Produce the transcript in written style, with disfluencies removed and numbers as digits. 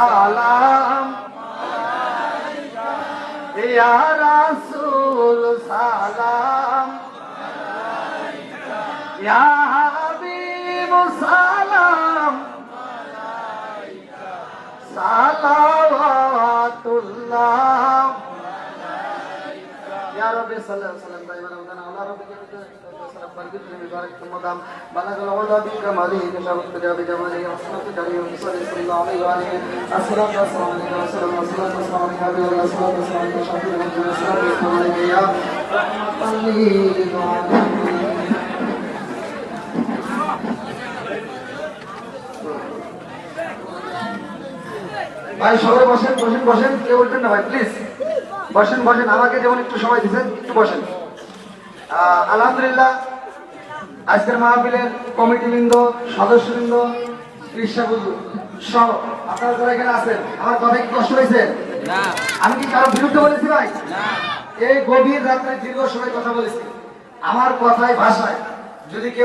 সালাম ইয়া রাসূল সালাম ইয়া হাবিব সালাম সালাওয়াতুল্লাহ يا رب صل وسلم دائما ابدا على ربك وسلم بركة مبارك المدام بلغ العلا بكماله كشف الدجى بجماله وصلت كريم صلى الله عليه وآله الصلاة والسلام عليك وسلم والصلاة والسلام عليك حبيب الله الصلاة والسلام عليك شفيع الأنبياء والصلاة والسلام عليك يا رحمة للعالمين ভাই সবাই বসেন বসেন বসেন কেউ উঠবেন না ভাই প্লিজ বসেন বসেন আমাকে যেমন একটু সময় দিচ্ছেন একটু বসেন আলহামদুলিল্লাহ আজকের মাহফিলের কমিটিবৃন্দ সদস্যবৃন্দ কৃষ্ণাবন্ধু সহ আপনারা যারা এখানে আছেন আমার কথা কি কষ্ট হয়েছে না আমি কি কারো বিরুদ্ধে বলেছি ভাই না এই গভীর রাত্রে দীর্ঘ সময় কথা বলেছি আমার কথায় ভাষায় যদি কেউ